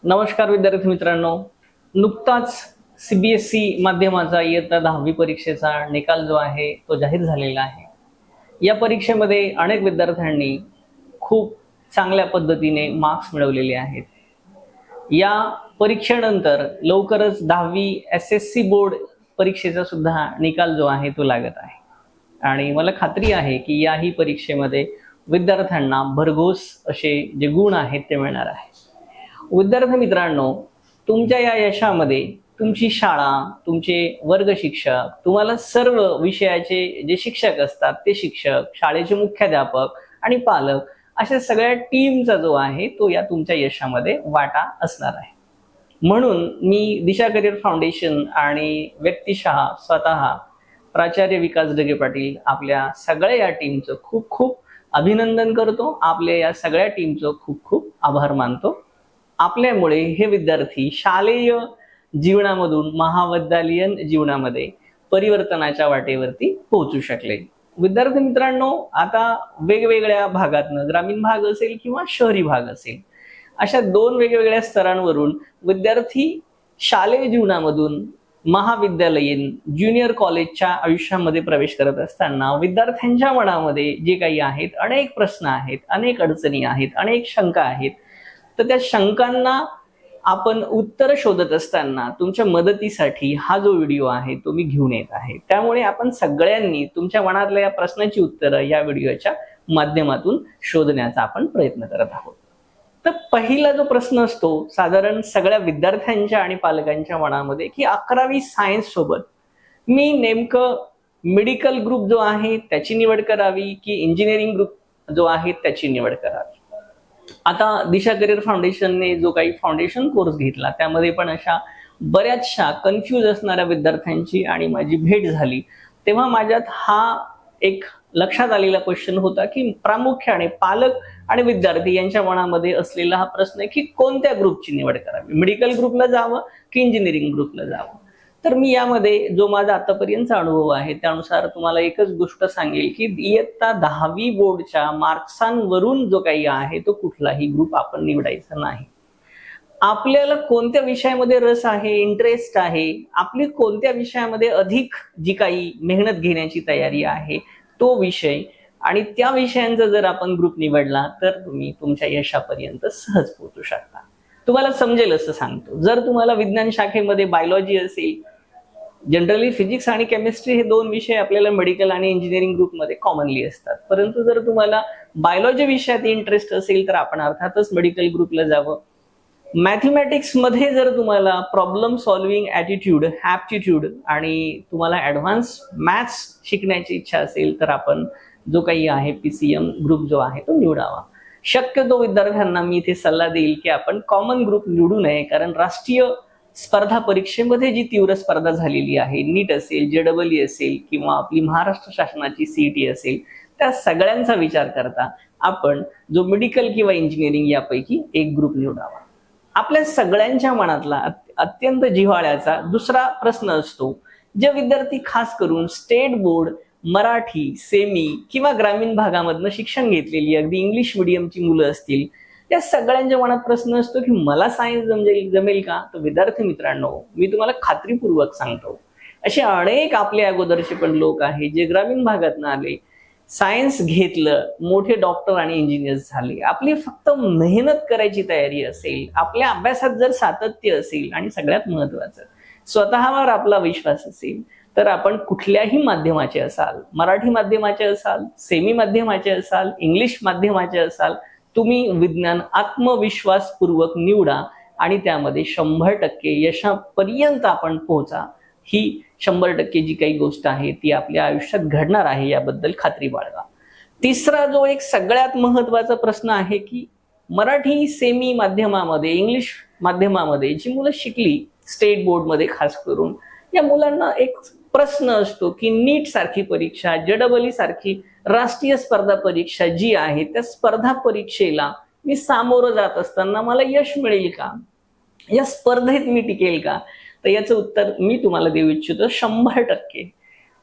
नमस्कार विद्यार्थी मित्रांनो, नुकताच सीबीएसई माध्यमाचा इयत्ता 10वी परीक्षेचा निकाल जो आहे तो जाहीर झालेला आहे। या परीक्षेमध्ये अनेक विद्यार्थ्यांनी खूप चांगल्या पद्धतीने मार्क्स मिळवलेले आहेत। या परीक्षेनंतर लवकरच 10वी एसएससी बोर्ड परीक्षेचा सुद्धा निकाल जो आहे तो लागत आहे आणि मला खात्री आहे की याही परीक्षेमध्ये विद्यार्थ्यांना भरघोस असे जे गुण आहेत ते मिळणार आहे। विद्यार्थी मित्रांनो, तुमच्या या यशामध्ये तुमची शाळा, तुमचे वर्ग शिक्षक, तुम्हाला सर्व विषयाचे जे शिक्षक असतात ते शिक्षक, शाळेचे मुख्याध्यापक आणि पालक अशा सगळ्या टीमचा जो आहे तो या तुमच्या यशामध्ये वाटा असणार आहे। म्हणून मी दिशा करिअर फाउंडेशन आणि व्यक्तिशः स्वतः प्राचार्य विकास ढगे पाटील आपल्या सगळ्या या टीमचं खूप खूप अभिनंदन करतो। आपल्या या सगळ्या टीमचं खूप खूप आभार मानतो। आपल्यामुळे हे विद्यार्थी शालेय जीवनामधून महाविद्यालयीन जीवनामध्ये परिवर्तनाच्या वाटेवरती पोहोचू शकले। विद्यार्थी मित्रांनो, आता वेगवेगळ्या भागातनं, ग्रामीण भाग असेल किंवा शहरी भाग असेल, अशा दोन वेगवेगळ्या स्तरांवरून विद्यार्थी शालेय जीवनामधून महाविद्यालयीन ज्युनियर कॉलेजच्या आयुष्यामध्ये प्रवेश करत असताना विद्यार्थ्यांच्या मनामध्ये जे काही आहेत, अनेक प्रश्न आहेत, अनेक अडचणी आहेत, अनेक शंका आहेत, तर त्या शंकांना आपण उत्तर शोधत असताना तुमच्या मदतीसाठी हा जो व्हिडिओ आहे तो मी घेऊन येत आहे। त्यामुळे आपण सगळ्यांनी तुमच्या मनातल्या या प्रश्नांची उत्तरं या व्हिडिओच्या माध्यमातून शोधण्याचा आपण प्रयत्न करत आहोत। तर पहिला जो प्रश्न असतो साधारण सगळ्या विद्यार्थ्यांच्या आणि पालकांच्या मनामध्ये की 11वी सायन्स सोबत मी नेमकं मेडिकल ग्रुप जो आहे त्याची निवड करावी की इंजिनिअरिंग ग्रुप जो आहे त्याची निवड करावी। आता दिशा करिअर फाउंडेशनने जो काही फाउंडेशन कोर्स घेतला त्यामध्ये पण अशा बऱ्याचशा कन्फ्यूज असणाऱ्या विद्यार्थ्यांची आणि माझी भेट झाली, तेव्हा माझ्यात हा एक लक्षात आलेला क्वेश्चन होता की प्रामुख्याने पालक आणि विद्यार्थी यांच्या मनामध्ये असलेला हा प्रश्न आहे की कोणत्या ग्रुपची निवड करावी, मेडिकल ग्रुपला जावं की इंजिनिअरिंग ग्रुपला जावं। तर मी यामध्ये जो माझा आतापर्यंतचा अनुभव आहे त्यानुसार तुम्हाला एकच गोष्ट सांगेल की इयत्ता 10वी बोर्डच्या मार्क्सांवरून जो काही आहे तो कुठलाही ग्रुप आपण निवडायचा नाही। आपल्याला कोणत्या विषयामध्ये रस आहे, इंटरेस्ट आहे, आपली कोणत्या विषयामध्ये अधिक जी काही मेहनत घेण्याची तयारी आहे तो विषय आणि त्या विषयांचा जर आपण ग्रुप निवडला तर तुम्ही तुमच्या यशापर्यंत सहज पोहोचू शकता। तुम्हाला समजेल असं सांगतो, जर तुम्हाला विज्ञान शाखेमध्ये बायोलॉजी असेल, जनरली फिजिक्स आणि केमिस्ट्री हे दोन विषय आपल्याला मेडिकल आणि इंजिनिअरिंग ग्रुपमध्ये कॉमनली असतात, परंतु जर तुम्हाला बायोलॉजी विषयात इंटरेस्ट असेल तर आपण अर्थातच मेडिकल ग्रुपला जावं। मॅथमॅटिक्स मध्ये जर तुम्हाला प्रॉब्लेम सॉल्व्हिंग ॲटिट्यूड, ॲप्टिट्यूड आणि तुम्हाला ॲडव्हान्स मॅथ्स शिकण्याची इच्छा असेल तर आपण जो काही आहे पीसीएम ग्रुप जो आहे तो निवडावा। शक्यतो विद्यार्थ्यांना मी इथे सल्ला देईल की आपण कॉमन ग्रुप निवडू नये, कारण राष्ट्रीय स्पर्धा परीक्षेमध्ये जी तीव्र स्पर्धा झालेली आहे, नीट असेल, जेडबलई असेल किंवा आपली महाराष्ट्र शासनाची सीईटी असेल, त्या सगळ्यांचा विचार करता आपण जो मेडिकल किंवा इंजिनिअरिंग यापैकी एक ग्रुप निवडावा। आपल्या सगळ्यांच्या मनातला अत्यंत जिव्हाळ्याचा दुसरा प्रश्न असतो, जे विद्यार्थी खास करून स्टेट बोर्ड, मराठी, सेमी किंवा ग्रामीण भागामधनं शिक्षण घेतलेली अगदी इंग्लिश मीडियमची मुलं असतील, त्या सगळ्यांच्या मनात प्रश्न असतो की मला सायन्स जमेल का। तर विद्यार्थी मित्रांनो, मी तुम्हाला खात्रीपूर्वक सांगतो, असे अनेक आपल्या अगोदरचे पण लोक आहेत जे ग्रामीण भागातून आले, सायन्स घेतलं, मोठे डॉक्टर आणि इंजिनियर्स झाले। आपली फक्त मेहनत करायची तयारी असेल, आपल्या अभ्यासात जर सातत्य असेल आणि सगळ्यात महत्वाचं स्वतःवर आपला विश्वास असेल तर आपण कुठल्याही माध्यमाचे असाल, मराठी माध्यमाचे असाल, सेमी माध्यमाचे असाल, इंग्लिश माध्यमाचे असाल, तुम्ही विज्ञान आत्मविश्वासपूर्वक निवडा आणि त्यामध्ये 100% यशापर्यंत आपण पोहोचा। ही 100% जी काही गोष्ट आहे ती आपल्या आयुष्यात घडणार आहे याबद्दल खात्री बाळगा। तिसरा जो एक सगळ्यात महत्वाचा प्रश्न आहे की मराठी सेमी माध्यमामध्ये, इंग्लिश माध्यमामध्ये जी मुलं शिकली स्टेट बोर्डमध्ये खास करून, या मुलांना एक प्रश्न असतो की नीट सारखी परीक्षा, जेडबलई सारखी राष्ट्रीय स्पर्धा परीक्षा जी आहे त्या स्पर्धा परीक्षेला मी सामोरं जात असताना मला यश मिळेल का, या स्पर्धेत मी टिकेल का। तर याचं उत्तर मी तुम्हाला देऊ इच्छितो, 100%।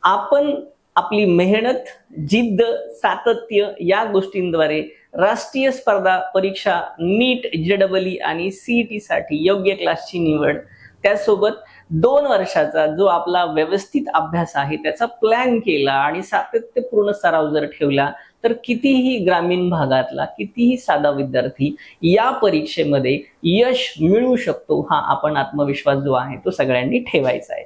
आपण आपली मेहनत, जिद्द, सातत्य या गोष्टींद्वारे राष्ट्रीय स्पर्धा परीक्षा नीट, जेईई आणि सीईटी साठी योग्य क्लासची निवड, त्यासोबत 2 वर्षाचा जो आपला व्यवस्थित अभ्यास आहे त्याचा प्लॅन केला आणि सातत्यपूर्ण सराव जर ठेवला तर कितीही ग्रामीण भागातला, कितीही साधा विद्यार्थी या परीक्षेमध्ये यश मिळवू शकतो. हा आपण आत्मविश्वास जो आहे तो सगळ्यांनी ठेवायचा आहे.